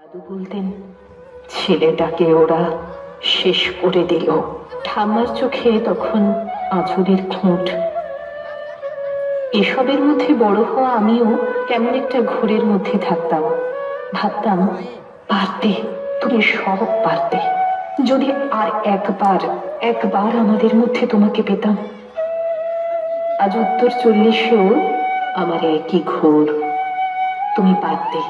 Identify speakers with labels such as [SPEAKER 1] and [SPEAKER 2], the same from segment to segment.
[SPEAKER 1] দাদু বলতেন ছেলেটাকে ওরা শেষ করে দিল। ঠাম্মার চোখে তখন আঁচলের খুঁট। এসবের মধ্যে বড় হওয়া আমিও কেমন একটা ঘোরের মধ্যে থাকতাম। ভাবতাম পারতে, তুমি সব পারতে। যদি আর একবার আমাদের মধ্যে তোমাকে পেতাম। আজ উত্তর 40-এও আমার একই ঘোর, তুমি পারতে।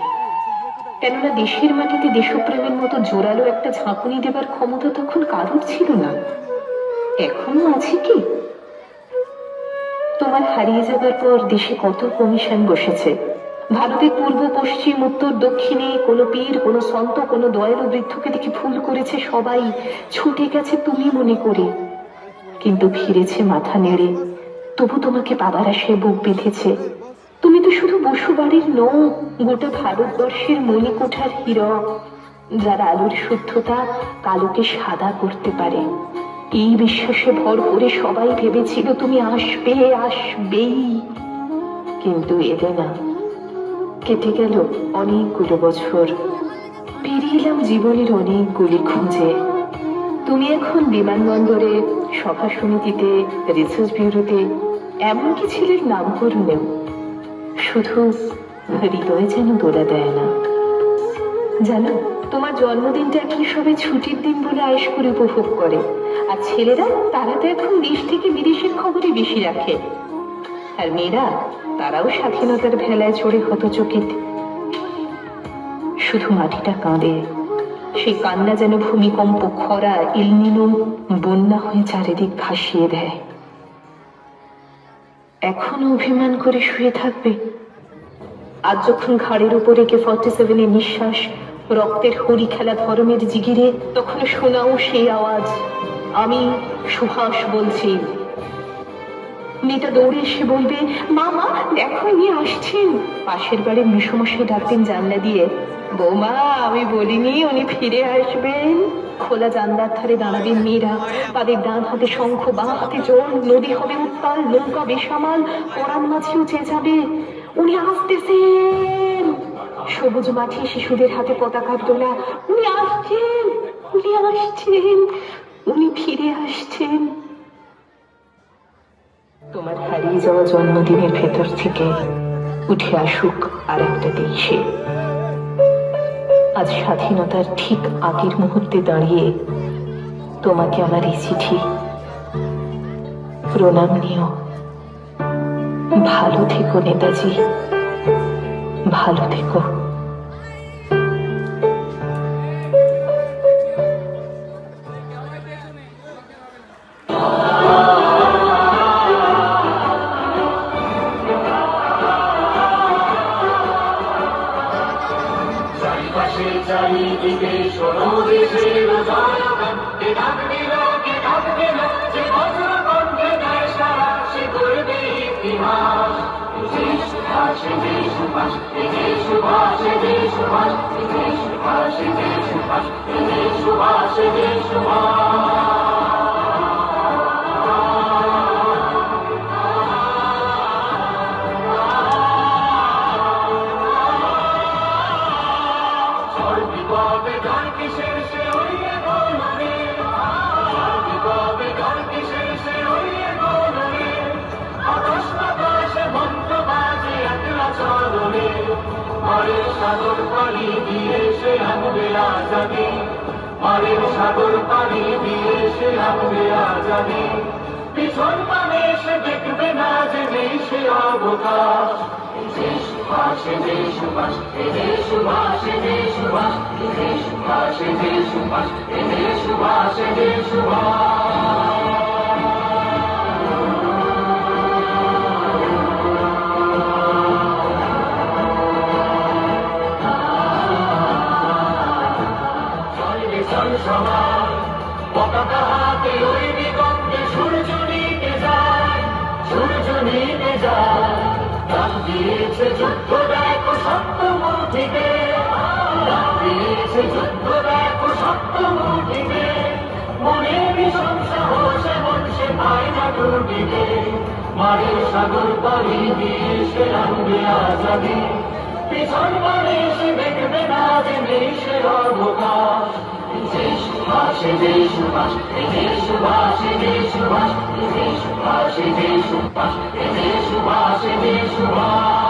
[SPEAKER 1] কেননা দেশের মাটিতে দেশপ্রেমের মতো জোরালো একটা ঝাঁকুনি দেবার ক্ষমতা তখন কারোর ছিল না। এখনো আছে কি? তোমার হারিয়ে যাবার পর দেশে কত কমিশন বসেছে। ভারতের পূর্ব পশ্চিম উত্তর দক্ষিণে কোনো পীর, কোনো সন্ত, কোনো দয়ালু বৃদ্ধকে দেখে ভুল করেছে সবাই, ছুটে গেছে তুমি মনে করে, কিন্তু ফিরেছে মাথা নেড়ে। তবু তোমাকে বাবার আশায় বুক বেঁধেছে। তুমি তো শুধু বসুবাড়ির নও, গোটা ভারতবর্ষের মণিকোঠার হীরক, যার আলোর শুদ্ধতা কালোকে সাদা করতে পারে। এই বিশ্বাসে ভর করে সবাই ভেবেছিল তুমি আসবেই, কিন্তু এলে না। কেটে গেল অনেকগুলো বছর, পেরিয়ে এলাম জীবনের অনেকগুলি খুঁজে। তুমি এখন বিমানবন্দরে, সভা সমিতিতে, রিসার্চ ব্যুরোতে, এমনকি ছেলের নামকরণেও। শুধু হৃদয় যেন দোলা দেয় না। জানো, তোমার জন্মদিনটা কি সবাই ছুটির দিন বলে আয়েশ করে উপভোগ করে, আর ছেলেরা তারা তো এখন দেশ থেকে বিদেশের খবরই বেশি রাখে। আর মেয়েরা, তারাও স্বাধীনতার ভেলায় চড়ে হতচকিত। শুধু মাটিটা কাঁদে, সেই কান্না যেন ভূমিকম্প, খরা, এলনিনো, বন্যা হয়ে চারিদিক ভাসিয়ে দেয়। এখনো অভিমান করে শুয়ে থাকবে? আজ যখন ঘাড়ের উপরে AK-47 নিঃশ্বাস, রক্তের হরি খেলা ধরমের জিগিরে, তখন শোনাও সেই আওয়াজ, আমি সুহাস বলছি। মেয়েটা দৌড়ে এসে বলবে, মামা দেখো ইনি আসছেন। পাশের বাড়ির মেসোমশাই ডাকতেন জানলা দিয়ে, বৌমা আমি বলিনি উনি ফিরে আসবেন। খোলা জানলার ধারে দাঁড়াবেন মেয়েরা, তাদের ডান হাতে শঙ্খ, বাঁ হাতে জল। নদী হবে উত্তাল, নৌকা বেসামাল, পরাণ মাছিও চেঁচাবে, উনি আসতেছেন। সবুজ মাঠে শিশুদের হাতে পতাকার দোলা, উনি আসছেন, উনি ফিরে আসছেন। তোমার হারিয়ে যাওয়া জন্মদিনের ভেতর থেকে উঠে আসুক আর একটা দেশে। আজ স্বাধীনতার ঠিক আগের মুহূর্তে দাঁড়িয়ে তোমাকে আমার এই চিঠি। প্রণাম নিও। ভালো থেকো নেতাজি, ভালো থেকো।
[SPEAKER 2] চারিদিকে শোনো দেশের জয়গান, কে ডাকবে না, কে ডাকবে না, যে বজ্র কণ্ঠে দেয় সাড়া, সে করবে ইতিহাস। যে সুভাষ, যে সুভাষ, যে সুভাষ, যে সুভাষ, যে সুভাষ, যে সুভাষ, যে সুভাষ, যে সুভাষ। মারের সাগর পানি দিয়ে সে আনবে আজাদি, মারের সাগর পানি দিয়ে সে আনবে আজাদি। পিছন পানে সে দেখবে না যে নেই সে অবকাশ। যে সুভাষ, যে সুভাষ, যে সুভাষ, যে সুভাষ, যে সুভাষ, যে সুভাষ, যে সুভাষ, যে সুভাষ। পতাকা হাতে ওই দিগন্তে সূর্য নিতে যায়, সূর্য নিতে যায়। প্রাণ দিয়েছে যুদ্ধ দেখো সপ্তমুঠিতে, প্রাণ দিয়েছে যুদ্ধ দেখো সপ্তমুঠিতে। মনে ভীষণ সাহস এমন সে পায় না ডুবিতে, মারের সাগর পাড়ি দিয়ে সে আনবে আজাদি। পিছন পানে সে দেখবে না যে দেশের অবকাশ। জয় সুভাষ জয় সুভাষ জয় সুভাষ জয় সুভাষ জয় সুভাষ জয় সুভাষ জয় সুভাষ জয় সুভাষ।